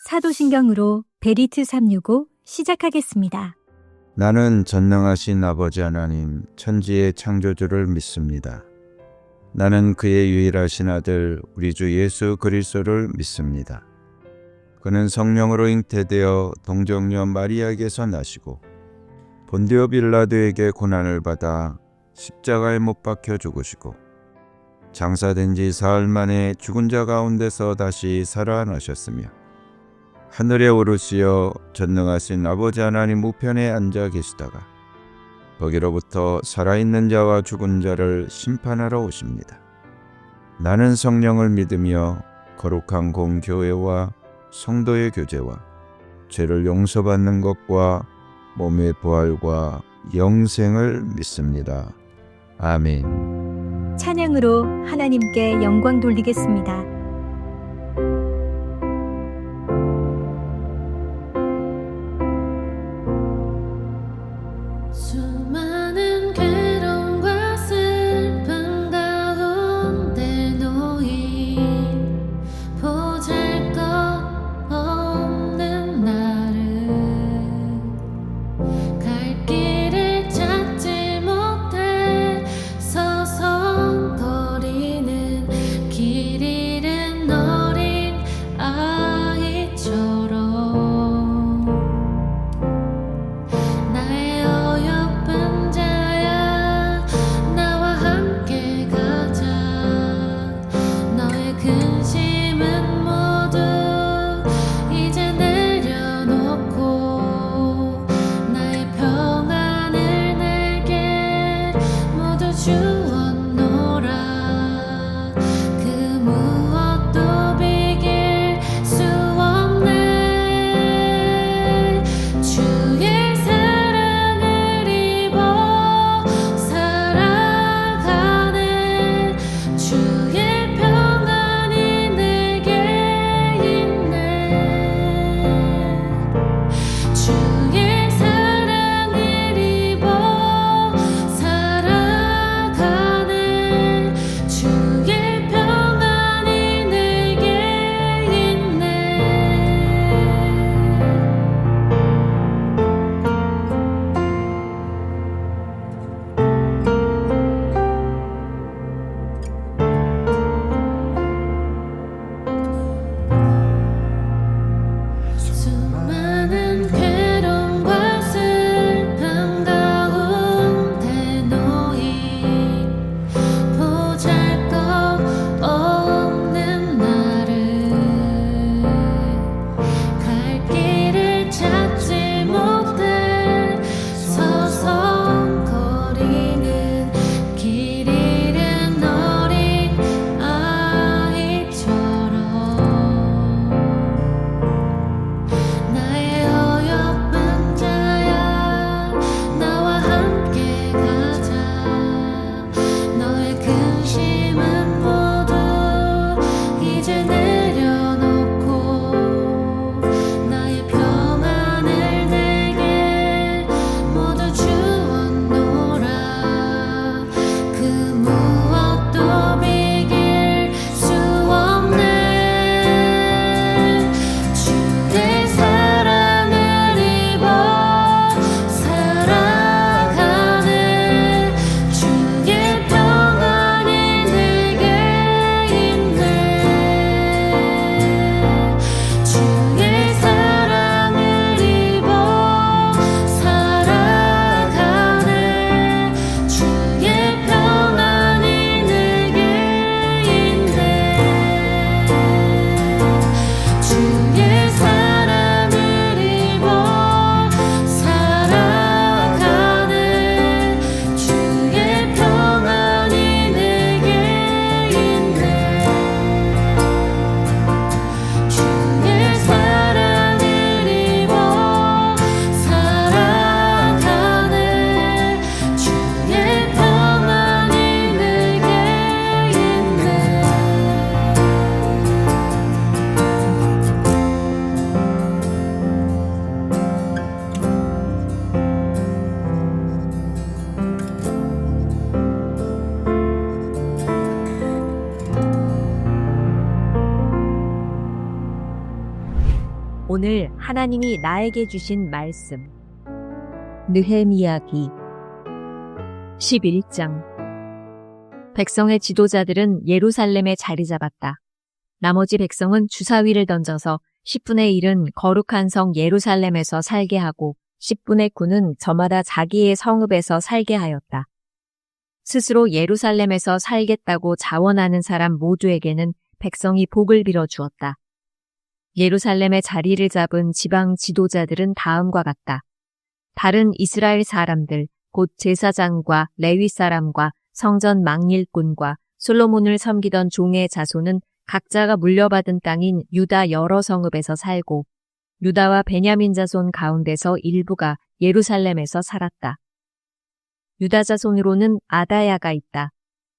사도신경으로 베리트 365 시작하겠습니다. 나는 전능하신 아버지 하나님 천지의 창조주를 믿습니다. 나는 그의 유일하신 아들 우리 주 예수 그리스도를 믿습니다. 그는 성령으로 잉태되어 동정녀 마리아에게서 나시고 본디오 빌라도에게 고난을 받아 십자가에 못 박혀 죽으시고 장사된 지 사흘 만에 죽은 자 가운데서 다시 살아나셨으며 하늘에 오르시어 전능하신 아버지 하나님 우편에 앉아 계시다가 거기로부터 살아있는 자와 죽은 자를 심판하러 오십니다. 나는 성령을 믿으며 거룩한 공교회와 성도의 교제와 죄를 용서받는 것과 몸의 부활과 영생을 믿습니다. 아멘. 찬양으로 하나님께 영광 돌리겠습니다. 수많은 괴로움과 슬픔 가운데 놓인 보잘것없는 나를 갈 길을 찾지 못해 서성거리는 길 잃은 어린 아이처럼 나의 어여쁜 자야 나와 함께 가자. 너의 근심은 모두 이제 내려놓고 나의 평안을 내게 모두 주었노라. 그 무엇도 비길 수 없네. 주의 사랑을 입어 살아가네. 주의 평안이 내게 있네. 주의 사랑을 입어 살아가네. 오늘 하나님이 나에게 주신 말씀. 느헤미야기 11장. 백성의 지도자들은 예루살렘에 자리 잡았다. 나머지 백성은 주사위를 던져서 10분의 1은 거룩한 성 예루살렘에서 살게 하고 10분의 9는 저마다 자기의 성읍에서 살게 하였다. 스스로 예루살렘에서 살겠다고 자원하는 사람 모두에게는 백성이 복을 빌어 주었다. 예루살렘에 자리를 잡은 지방 지도자들은 다음과 같다. 다른 이스라엘 사람들, 곧 제사장과 레위 사람과 성전 망일꾼과 솔로몬을 섬기던 종의 자손은 각자가 물려받은 땅인 유다 여러 성읍에서 살고 유다와 베냐민 자손 가운데서 일부가 예루살렘에서 살았다. 유다 자손으로는 아다야가 있다.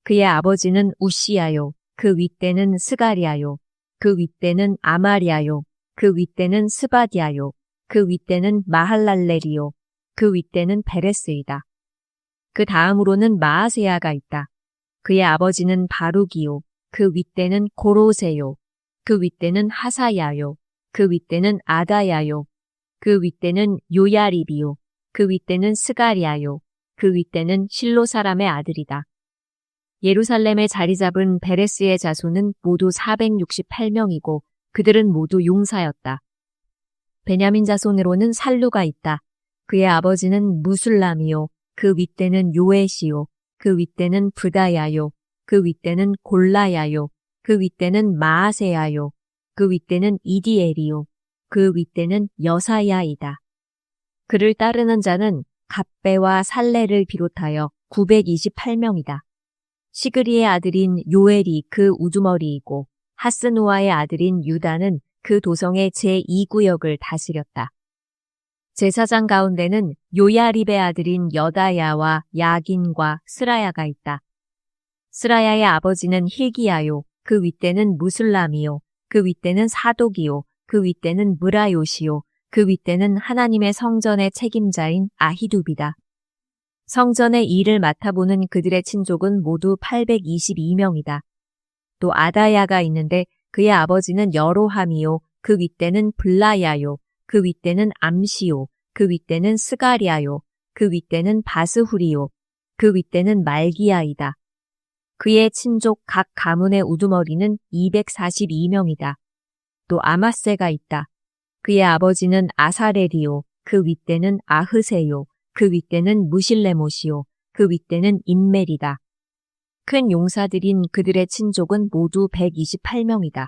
그의 아버지는 우시야요. 그 윗대는 스가리야요. 그 윗대는 아마리야요. 그 윗대는 스바디야요. 그 윗대는 마할랄렐이요. 그 윗대는 베레스이다. 그 다음으로는 마아세야가 있다. 그의 아버지는 바룩이요. 그 윗대는 고로세요. 그 윗대는 하사야요. 그 윗대는 아다야요. 그 윗대는 요야립이요. 그 윗대는 스가리야요. 그 윗대는 실로 사람의 아들이다. 예루살렘에 자리 잡은 베레스의 자손은 모두 468명이고 그들은 모두 용사였다. 베냐민 자손으로는 살루가 있다. 그의 아버지는 무술람이요. 그 윗대는 요에시요. 그 윗대는 브다야요. 그 윗대는 골라야요. 그 윗대는 마아세야요. 그 윗대는 이디엘이요. 그 윗대는 여사야이다. 그를 따르는 자는 갑배와 살레를 비롯하여 928명이다. 시그리의 아들인 요엘이 그 우두머리이고 하스누아의 아들인 유다는 그 도성의 제2구역을 다스렸다. 제사장 가운데는 요야립의 아들인 여다야와 야긴과 스라야가 있다. 스라야의 아버지는 힐기야요. 그 윗대는 무술람이요. 그 윗대는 사독이요. 그 윗대는 무라요시요. 그 윗대는 하나님의 성전의 책임자인 아히둡이다. 성전의 일을 맡아보는 그들의 친족은 모두 822명이다. 또 아다야가 있는데 그의 아버지는 여로함이요. 그 윗대는 블라야요. 그 윗대는 암시요. 그 윗대는 스가리야요. 그 윗대는 바스후리요. 그 윗대는 말기야이다. 그의 친족 각 가문의 우두머리는 242명이다. 또 아마세가 있다. 그의 아버지는 아사렐이요. 그 윗대는 아흐세요. 그 윗대는 무실레못이요. 그 윗대는 인멜이다. 큰 용사들인 그들의 친족은 모두 128명이다.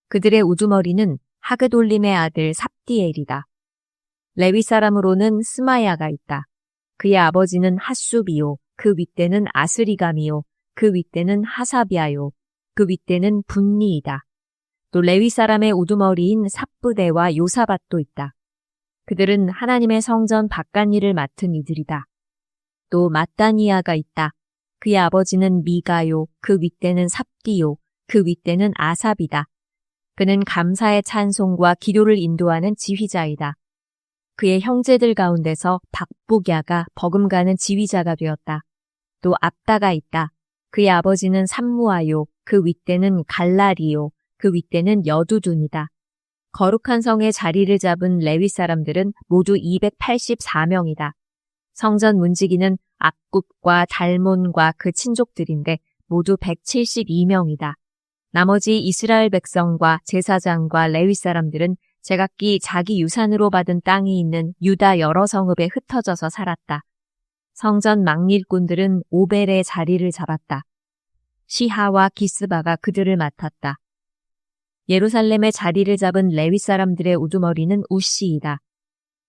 그들의 우두머리는 하그돌림의 아들 삽디엘이다. 레위 사람으로는 스마야가 있다. 그의 아버지는 핫수비요. 그 윗대는 아스리감이요. 그 윗대는 하사비아요. 그 윗대는 분니이다. 또 레위 사람의 우두머리인 삽부대와 요사밭도 있다. 그들은 하나님의 성전 바깥일을 맡은 이들이다. 또 마따니아가 있다. 그의 아버지는 미가요. 그 윗대는 삽디요. 그 윗대는 아삽이다. 그는 감사의 찬송과 기도를 인도하는 지휘자이다. 그의 형제들 가운데서 박북야가 버금가는 지휘자가 되었다. 또 압다가 있다. 그의 아버지는 삼무아요. 그 윗대는 갈라리요. 그 윗대는 여두둔이다. 거룩한 성의 자리를 잡은 레위 사람들은 모두 284명이다. 성전 문지기는 악굽과 달몬과 그 친족들인데 모두 172명이다. 나머지 이스라엘 백성과 제사장과 레위 사람들은 제각기 자기 유산으로 받은 땅이 있는 유다 여러 성읍에 흩어져서 살았다. 성전 망일꾼들은 오벨의 자리를 잡았다. 시하와 기스바가 그들을 맡았다. 예루살렘의 자리를 잡은 레위 사람들의 우두머리는 우시이다.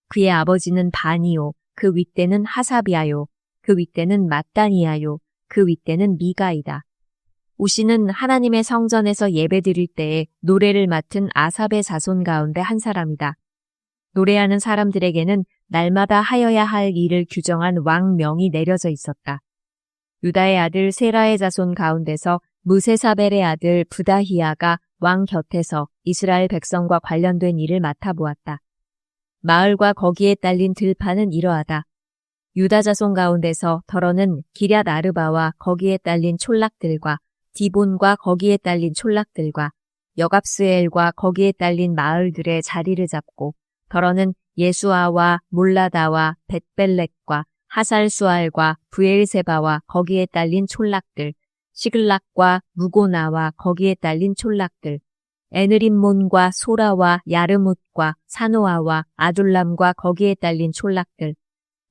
그의 아버지는 바니요. 그 윗대는 하사비아요. 그 윗대는 마따니아요. 그 윗대는 미가이다. 우시는 하나님의 성전에서 예배드릴 때에 노래를 맡은 아삽의 자손 가운데 한 사람이다. 노래하는 사람들에게는 날마다 하여야 할 일을 규정한 왕명이 내려져 있었다. 유다의 아들 세라의 자손 가운데서 무세사벨의 아들 부다히야가 왕 곁에서 이스라엘 백성과 관련된 일을 맡아보았다. 마을과 거기에 딸린 들판은 이러하다. 유다 자손 가운데서 더러는 기럇 아르바와 거기에 딸린 촌락들과 디본과 거기에 딸린 촌락들과 여갑스엘과 거기에 딸린 마을들의 자리를 잡고 더러는 예수아와 몰라다와 벳벨렉과 하살수알과 브엘세바와 거기에 딸린 촌락들, 시글락과 무고나와 거기에 딸린 촌락들, 에느림몬과 소라와 야르뭇과 사노아와 아둘람과 거기에 딸린 촌락들,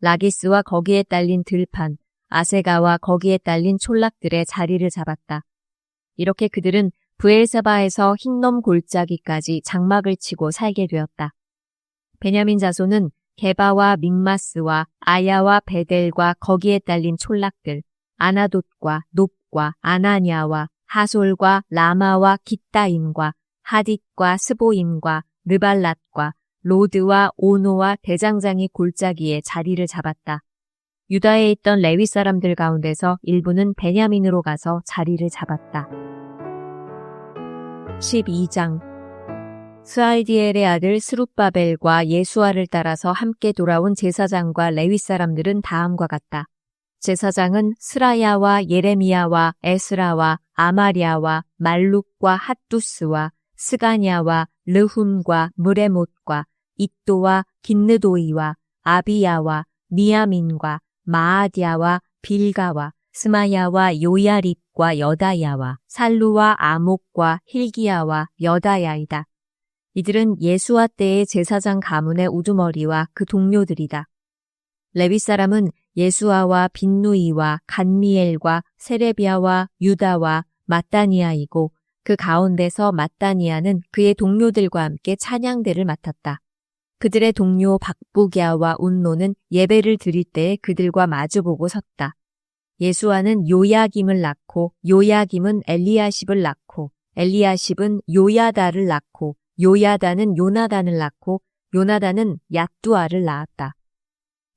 라기스와 거기에 딸린 들판, 아세가와 거기에 딸린 촌락들의 자리를 잡았다. 이렇게 그들은 브엘세바에서 흰놈 골짜기까지 장막을 치고 살게 되었다. 베냐민 자손은 게바와 믹마스와 아야와 베델과 거기에 딸린 촌락들, 아나돗과 높과 아나냐와 하솔과 라마와 깃다임과 하딧과 스보임과 르발랏과 로드와 오노와 대장장이 골짜기에 자리를 잡았다. 유다에 있던 레위 사람들 가운데서 일부는 베냐민으로 가서 자리를 잡았다. 12장 스알디엘의 아들 스룹바벨과 예수아를 따라서 함께 돌아온 제사장과 레위 사람들은 다음과 같다. 제사장은 스라야와 예레미야와 에스라와 아마랴와 말룩과 핫두스와 스가냐와 르훔과 무레못과 잇도와 긴느도이와 아비야와 미야민과 마아디아와 빌가와 스마야와 요야립과 여다야와 살루와 아목과 힐기야와 여다야이다. 이들은 예수아 때의 제사장 가문의 우두머리와 그 동료들이다. 레위 사람은 예수아와 빈누이와 간미엘과 세레비아와 유다와 마따니아이고 그 가운데서 마따니아는 그의 동료들과 함께 찬양대를 맡았다. 그들의 동료 박부갸와 운노는 예배를 드릴 때에 그들과 마주보고 섰다. 예수아는 요야김을 낳고 요야김은 엘리야십을 낳고 엘리야십은 요야다를 낳고 요야다는 요나단을 낳고 요나단은 얏두아를 낳았다.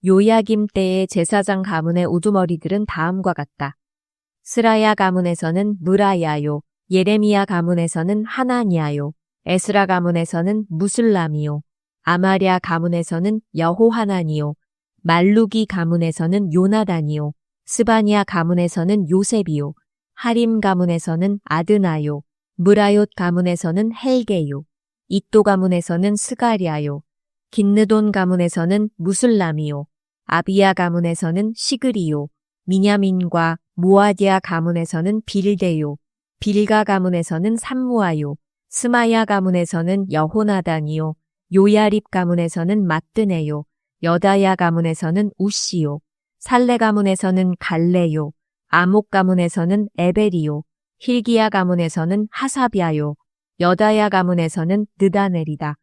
요야김 때의 제사장 가문의 우두머리들은 다음과 같다. 스라야 가문에서는 무라야요, 예레미야 가문에서는 하나니아요, 에스라 가문에서는 무슬람이요, 아마랴 가문에서는 여호하나니요, 말루기 가문에서는 요나단이요, 스바니아 가문에서는 요셉이요, 하림 가문에서는 아드나요, 무라욤 가문에서는 헬게요, 잇도 가문에서는 스가랴요, 긴느돈 가문에서는 무슬람이요, 아비야 가문에서는 시그리요, 미냐민과 모아디아 가문에서는 빌데요, 빌가 가문에서는 삼무아요, 스마야 가문에서는 여호나단이요, 요야립 가문에서는 마뜨네요, 여다야 가문에서는 우시요, 살레 가문에서는 갈레요, 아목 가문에서는 에벨이요, 힐기야 가문에서는 하사비아요, 여다야 가문에서는 느다넬이다.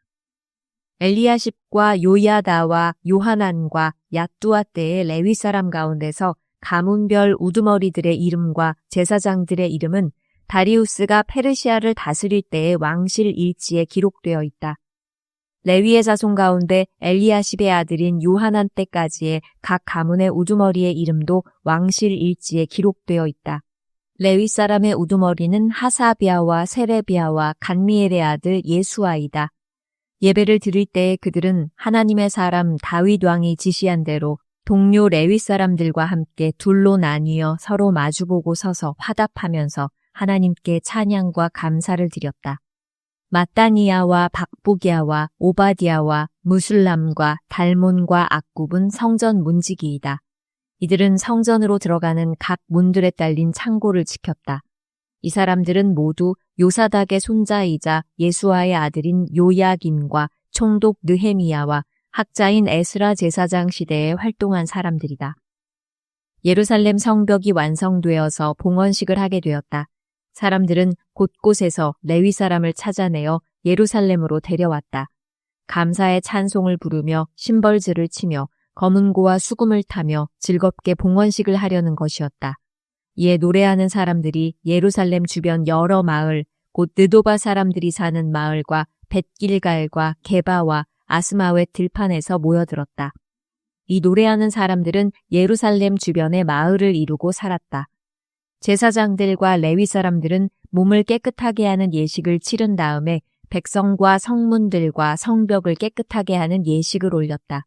엘리야십과 요야다와 요하난과 얏두아 때의 레위 사람 가운데서 가문별 우두머리들의 이름과 제사장들의 이름은 다리우스가 페르시아를 다스릴 때의 왕실 일지에 기록되어 있다. 레위의 자손 가운데 엘리야십의 아들인 요하난 때까지의 각 가문의 우두머리의 이름도 왕실 일지에 기록되어 있다. 레위 사람의 우두머리는 하사비아와 세레비아와 간미엘의 아들 예수아이다. 예배를 드릴 때 그들은 하나님의 사람 다윗 왕이 지시한 대로 동료 레위 사람들과 함께 둘로 나뉘어 서로 마주보고 서서 화답하면서 하나님께 찬양과 감사를 드렸다. 마따니아와 박부기아와 오바디아와 무술람과 달몬과 악굽은 성전 문지기이다. 이들은 성전으로 들어가는 각 문들에 딸린 창고를 지켰다. 이 사람들은 모두 요사닥의 손자이자 예수아의 아들인 요야김과 총독 느헤미야와 학자인 에스라 제사장 시대에 활동한 사람들이다. 예루살렘 성벽이 완성되어서 봉헌식을 하게 되었다. 사람들은 곳곳에서 레위 사람을 찾아내어 예루살렘으로 데려왔다. 감사의 찬송을 부르며 심벌즈를 치며 검은고와 수금을 타며 즐겁게 봉헌식을 하려는 것이었다. 이에 노래하는 사람들이 예루살렘 주변 여러 마을, 곧 느도바 사람들이 사는 마을과 벳길갈과 게바와 아스마웻 들판에서 모여들었다. 이 노래하는 사람들은 예루살렘 주변의 마을을 이루고 살았다. 제사장들과 레위 사람들은 몸을 깨끗하게 하는 예식을 치른 다음에 백성과 성문들과 성벽을 깨끗하게 하는 예식을 올렸다.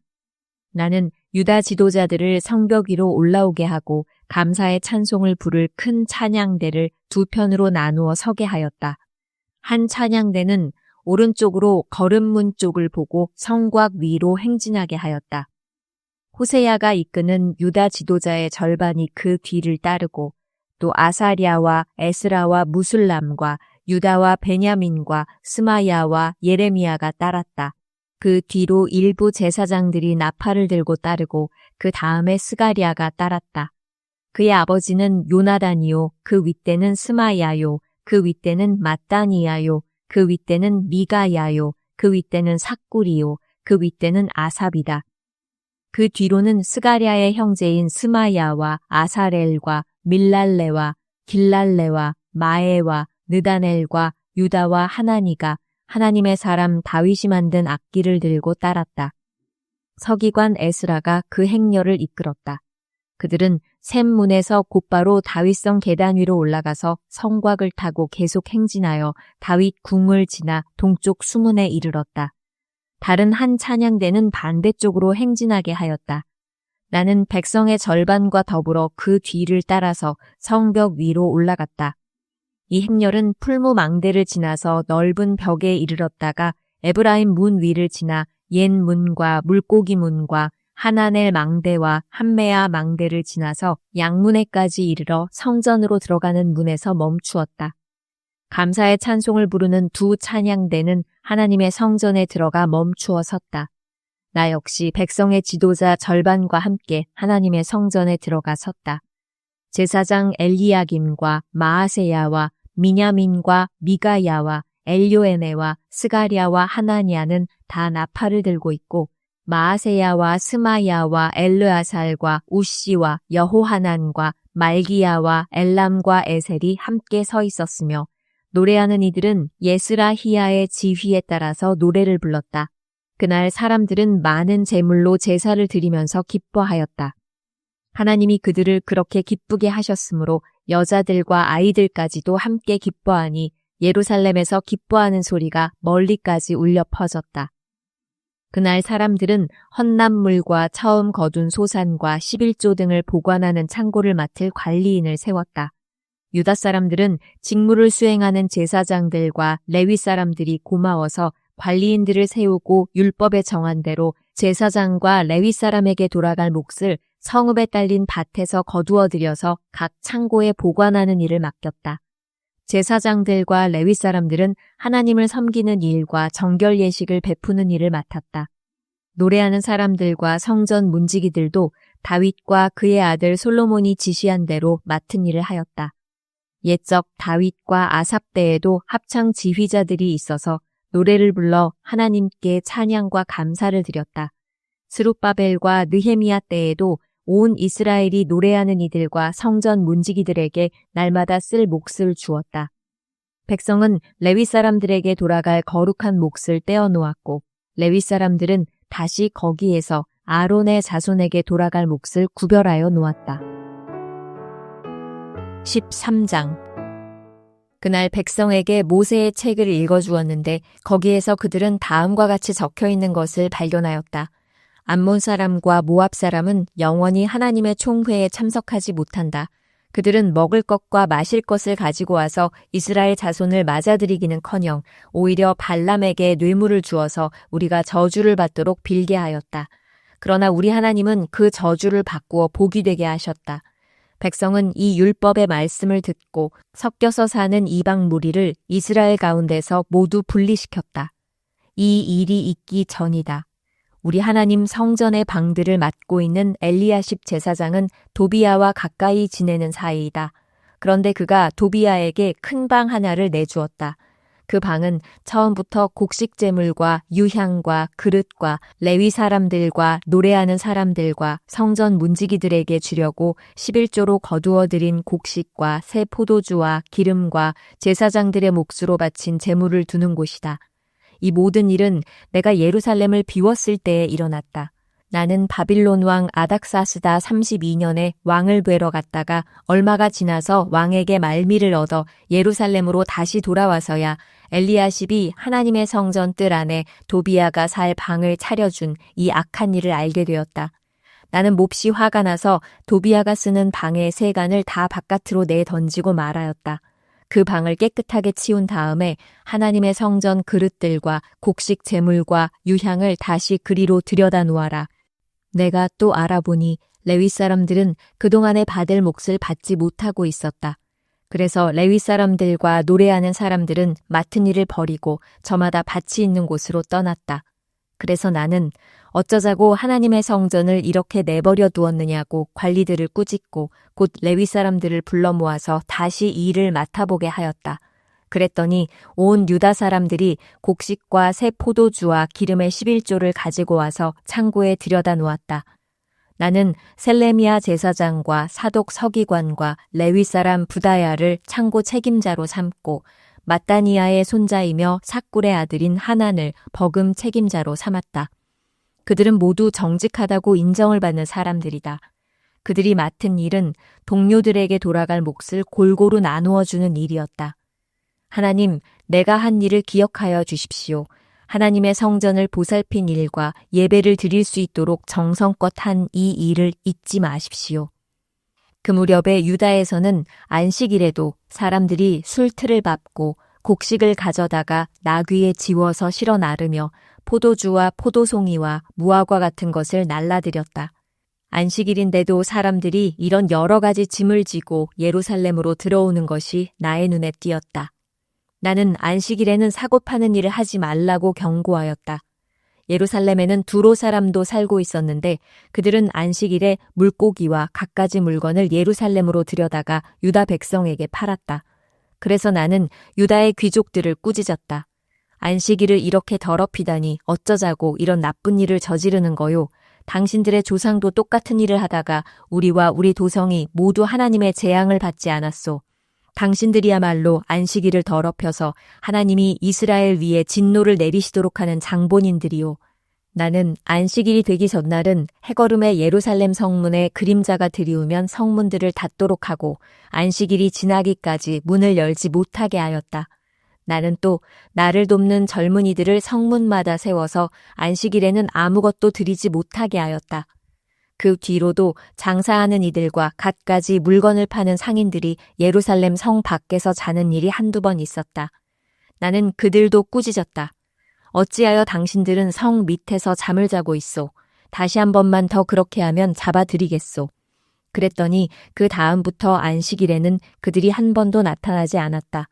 나는 유다 지도자들을 성벽 위로 올라오게 하고 감사의 찬송을 부를 큰 찬양대를 두 편으로 나누어 서게 하였다. 한 찬양대는 오른쪽으로 거름문 쪽을 보고 성곽 위로 행진하게 하였다. 호세야가 이끄는 유다 지도자의 절반이 그 뒤를 따르고 또 아사랴와 에스라와 무술람과 유다와 베냐민과 스마야와 예레미야가 따랐다. 그 뒤로 일부 제사장들이 나팔을 들고 따르고 그 다음에 스가랴가 따랐다. 그의 아버지는 요나단이요, 그 윗대는 스마야요, 그 윗대는 mat단이야요, 그 윗대는 미가야요, 그 윗대는 삭구리요, 그 윗대는 아삽이다. 그 뒤로는 스가랴의 형제인 스마야와 아사렐과 밀랄레와 길랄레와 마에와 느다넬과 유다와 하나니가 하나님의 사람 다윗이 만든 악기를 들고 따랐다. 서기관 에스라가 그 행렬을 이끌었다. 그들은 샘문에서 곧바로 다윗성 계단 위로 올라가서 성곽을 타고 계속 행진하여 다윗 궁을 지나 동쪽 수문에 이르렀다. 다른 한 찬양대는 반대쪽으로 행진하게 하였다. 나는 백성의 절반과 더불어 그 뒤를 따라서 성벽 위로 올라갔다. 이 행렬은 풀무망대를 지나서 넓은 벽에 이르렀다가 에브라임 문 위를 지나 옛 문과 물고기 문과 하나넬 망대와 함메아 망대를 지나서 양문에까지 이르러 성전으로 들어가는 문에서 멈추었다. 감사의 찬송을 부르는 두 찬양대는 하나님의 성전에 들어가 멈추어 섰다. 나 역시 백성의 지도자 절반과 함께 하나님의 성전에 들어가 섰다. 제사장 엘리야김과 마아세야와 미냐민과 미가야와 엘요에네와 스가랴와 하나니아는 다 나팔을 들고 있고 마아세야와 스마야와 엘르아살과 우시와 여호하난과 말기야와 엘람과 에셀이 함께 서 있었으며 노래하는 이들은 예스라히야의 지휘에 따라서 노래를 불렀다. 그날 사람들은 많은 제물로 제사를 드리면서 기뻐하였다. 하나님이 그들을 그렇게 기쁘게 하셨으므로 여자들과 아이들까지도 함께 기뻐하니 예루살렘에서 기뻐하는 소리가 멀리까지 울려 퍼졌다. 그날 사람들은 헌납물과 처음 거둔 소산과 11조 등을 보관하는 창고를 맡을 관리인을 세웠다. 유다 사람들은 직무를 수행하는 제사장들과 레위 사람들이 고마워서 관리인들을 세우고 율법에 정한 대로 제사장과 레위 사람에게 돌아갈 몫을 성읍에 딸린 밭에서 거두어 들여서 각 창고에 보관하는 일을 맡겼다. 제사장들과 레위 사람들은 하나님을 섬기는 일과 정결 예식을 베푸는 일을 맡았다. 노래하는 사람들과 성전 문지기들도 다윗과 그의 아들 솔로몬이 지시한 대로 맡은 일을 하였다. 옛적 다윗과 아삽 때에도 합창 지휘자들이 있어서 노래를 불러 하나님께 찬양과 감사를 드렸다. 스룹바벨과 느헤미야 때에도 온 이스라엘이 노래하는 이들과 성전 문지기들에게 날마다 쓸 몫을 주었다. 백성은 레위 사람들에게 돌아갈 거룩한 몫을 떼어 놓았고 레위 사람들은 다시 거기에서 아론의 자손에게 돌아갈 몫을 구별하여 놓았다. 13장 그날 백성에게 모세의 책을 읽어주었는데 거기에서 그들은 다음과 같이 적혀 있는 것을 발견하였다. 암몬 사람과 모압 사람은 영원히 하나님의 총회에 참석하지 못한다. 그들은 먹을 것과 마실 것을 가지고 와서 이스라엘 자손을 맞아들이기는커녕 오히려 발람에게 뇌물을 주어서 우리가 저주를 받도록 빌게 하였다. 그러나 우리 하나님은 그 저주를 바꾸어 복이 되게 하셨다. 백성은 이 율법의 말씀을 듣고 섞여서 사는 이방 무리를 이스라엘 가운데서 모두 분리시켰다. 이 일이 있기 전이다. 우리 하나님 성전의 방들을 맡고 있는 엘리야십 제사장은 도비야와 가까이 지내는 사이이다. 그런데 그가 도비야에게 큰 방 하나를 내주었다. 그 방은 처음부터 곡식 제물과 유향과 그릇과 레위 사람들과 노래하는 사람들과 성전 문지기들에게 주려고 11조로 거두어 들인 곡식과 새 포도주와 기름과 제사장들의 몫으로 바친 제물을 두는 곳이다. 이 모든 일은 내가 예루살렘을 비웠을 때에 일어났다. 나는 바빌론 왕 아닥사스다 32년에 왕을 뵈러 갔다가 얼마가 지나서 왕에게 말미를 얻어 예루살렘으로 다시 돌아와서야 엘리야십이 하나님의 성전 뜰 안에 도비야가 살 방을 차려준 이 악한 일을 알게 되었다. 나는 몹시 화가 나서 도비야가 쓰는 방의 세간을 다 바깥으로 내던지고 말하였다. 그 방을 깨끗하게 치운 다음에 하나님의 성전 그릇들과 곡식 제물과 유향을 다시 그리로 들여다 놓아라. 내가 또 알아보니 레위 사람들은 그동안에 받을 몫을 받지 못하고 있었다. 그래서 레위 사람들과 노래하는 사람들은 맡은 일을 버리고 저마다 밭이 있는 곳으로 떠났다. 그래서 나는 어쩌자고 하나님의 성전을 이렇게 내버려 두었느냐고 관리들을 꾸짖고 곧 레위 사람들을 불러 모아서 다시 이 일을 맡아보게 하였다. 그랬더니 온 유다 사람들이 곡식과 새 포도주와 기름의 11조를 가지고 와서 창고에 들여다 놓았다. 나는 셀레미야 제사장과 사독 서기관과 레위 사람 부다야를 창고 책임자로 삼고 마따니아의 손자이며 삭굴의 아들인 하난을 버금 책임자로 삼았다. 그들은 모두 정직하다고 인정을 받는 사람들이다. 그들이 맡은 일은 동료들에게 돌아갈 몫을 골고루 나누어 주는 일이었다. 하나님, 내가 한 일을 기억하여 주십시오. 하나님의 성전을 보살핀 일과 예배를 드릴 수 있도록 정성껏 한 이 일을 잊지 마십시오. 그 무렵에 유다에서는 안식일에도 사람들이 술틀을 밟고 곡식을 가져다가 나귀에 지워서 실어 나르며 포도주와 포도송이와 무화과 같은 것을 날라드렸다. 안식일인데도 사람들이 이런 여러 가지 짐을 지고 예루살렘으로 들어오는 것이 나의 눈에 띄었다. 나는 안식일에는 사고 파는 일을 하지 말라고 경고하였다. 예루살렘에는 두로 사람도 살고 있었는데 그들은 안식일에 물고기와 갖가지 물건을 예루살렘으로 들여다가 유다 백성에게 팔았다. 그래서 나는 유다의 귀족들을 꾸짖었다. 안식일을 이렇게 더럽히다니 어쩌자고 이런 나쁜 일을 저지르는 거요. 당신들의 조상도 똑같은 일을 하다가 우리와 우리 도성이 모두 하나님의 재앙을 받지 않았소. 당신들이야말로 안식일을 더럽혀서 하나님이 이스라엘 위에 진노를 내리시도록 하는 장본인들이요. 나는 안식일이 되기 전날은 해거름의 예루살렘 성문에 그림자가 들이우면 성문들을 닫도록 하고 안식일이 지나기까지 문을 열지 못하게 하였다. 나는 또 나를 돕는 젊은이들을 성문마다 세워서 안식일에는 아무것도 드리지 못하게 하였다. 그 뒤로도 장사하는 이들과 갖가지 물건을 파는 상인들이 예루살렘 성 밖에서 자는 일이 한두 번 있었다. 나는 그들도 꾸짖었다. 어찌하여 당신들은 성 밑에서 잠을 자고 있소. 다시 한 번만 더 그렇게 하면 잡아드리겠소. 그랬더니 그 다음부터 안식일에는 그들이 한 번도 나타나지 않았다.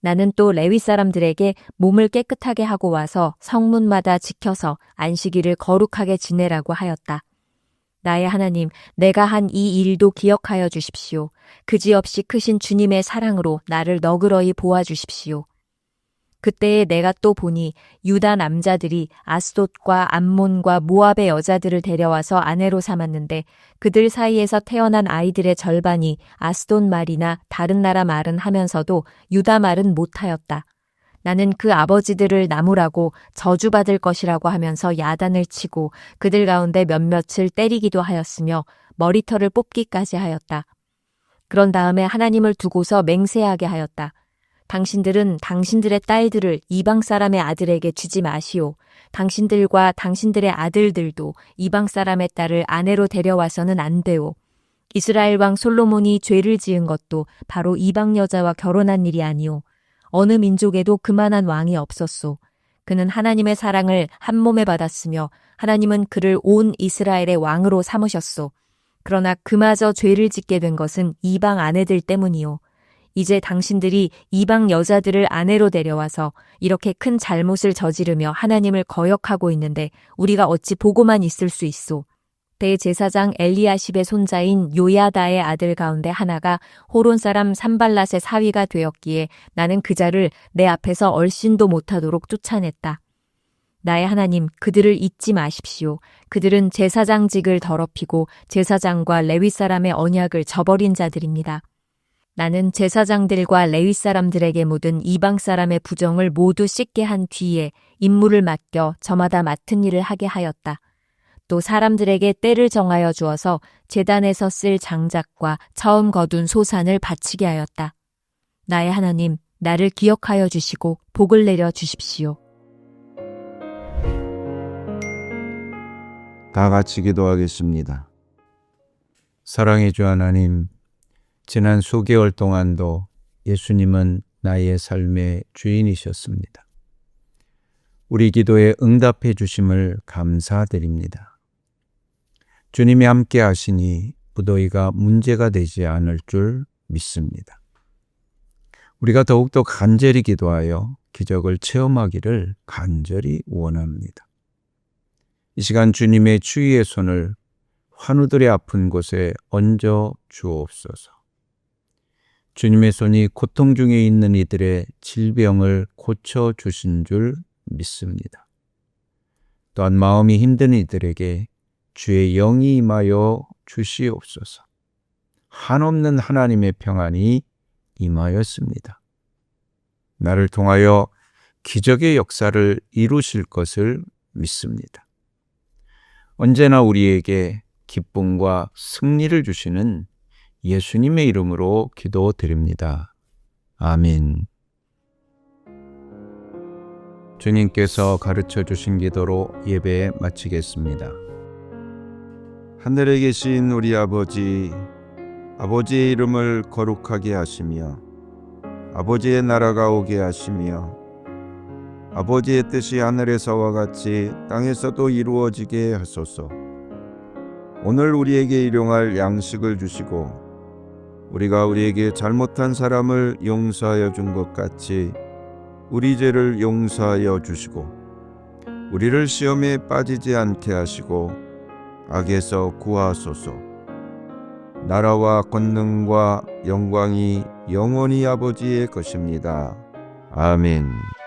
나는 또 레위 사람들에게 몸을 깨끗하게 하고 와서 성문마다 지켜서 안식일을 거룩하게 지내라고 하였다. 나의 하나님, 내가 한 이 일도 기억하여 주십시오. 그지없이 크신 주님의 사랑으로 나를 너그러이 보아주십시오. 그때에 내가 또 보니 유다 남자들이 아스돗과 암몬과 모압의 여자들을 데려와서 아내로 삼았는데 그들 사이에서 태어난 아이들의 절반이 아스돗 말이나 다른 나라 말은 하면서도 유다 말은 못하였다. 나는 그 아버지들을 나무라고 저주받을 것이라고 하면서 야단을 치고 그들 가운데 몇몇을 때리기도 하였으며 머리털을 뽑기까지 하였다. 그런 다음에 하나님을 두고서 맹세하게 하였다. 당신들은 당신들의 딸들을 이방 사람의 아들에게 주지 마시오. 당신들과 당신들의 아들들도 이방 사람의 딸을 아내로 데려와서는 안 되오. 이스라엘 왕 솔로몬이 죄를 지은 것도 바로 이방 여자와 결혼한 일이 아니오. 어느 민족에도 그만한 왕이 없었소. 그는 하나님의 사랑을 한 몸에 받았으며 하나님은 그를 온 이스라엘의 왕으로 삼으셨소. 그러나 그마저 죄를 짓게 된 것은 이방 아내들 때문이오. 이제 당신들이 이방 여자들을 아내로 데려와서 이렇게 큰 잘못을 저지르며 하나님을 거역하고 있는데 우리가 어찌 보고만 있을 수 있소. 대제사장 엘리야십의 손자인 요야다의 아들 가운데 하나가 호론 사람 산발랏의 사위가 되었기에 나는 그 자를 내 앞에서 얼씬도 못하도록 쫓아냈다. 나의 하나님, 그들을 잊지 마십시오. 그들은 제사장직을 더럽히고 제사장과 레위 사람의 언약을 저버린 자들입니다. 나는 제사장들과 레위 사람들에게 묻은 이방 사람의 부정을 모두 씻게 한 뒤에 임무를 맡겨 저마다 맡은 일을 하게 하였다. 또 사람들에게 때를 정하여 주어서 제단에서 쓸 장작과 처음 거둔 소산을 바치게 하였다. 나의 하나님, 나를 기억하여 주시고 복을 내려 주십시오. 다 같이 기도하겠습니다. 사랑의 주 하나님, 지난 수개월 동안도 예수님은 나의 삶의 주인이셨습니다. 우리 기도에 응답해 주심을 감사드립니다. 주님이 함께 하시니 무더위가 문제가 되지 않을 줄 믿습니다. 우리가 더욱더 간절히 기도하여 기적을 체험하기를 간절히 원합니다. 이 시간 주님의 주위의 손을 환우들의 아픈 곳에 얹어 주옵소서. 주님의 손이 고통 중에 있는 이들의 질병을 고쳐 주신 줄 믿습니다. 또한 마음이 힘든 이들에게 주의 영이 임하여 주시옵소서. 한없는 하나님의 평안이 임하였습니다. 나를 통하여 기적의 역사를 이루실 것을 믿습니다. 언제나 우리에게 기쁨과 승리를 주시는 예수님의 이름으로 기도드립니다. 아멘. 주님께서 가르쳐 주신 기도로 예배 마치겠습니다. 하늘에 계신 우리 아버지, 아버지의 이름을 거룩하게 하시며 아버지의 나라가 오게 하시며 아버지의 뜻이 하늘에서와 같이 땅에서도 이루어지게 하소서. 오늘 우리에게 일용할 양식을 주시고 우리가 우리에게 잘못한 사람을 용서하여 준 것 같이 우리 죄를 용서하여 주시고 우리를 시험에 빠지지 않게 하시고 악에서 구하소서. 나라와 권능과 영광이 영원히 아버지의 것입니다. 아멘.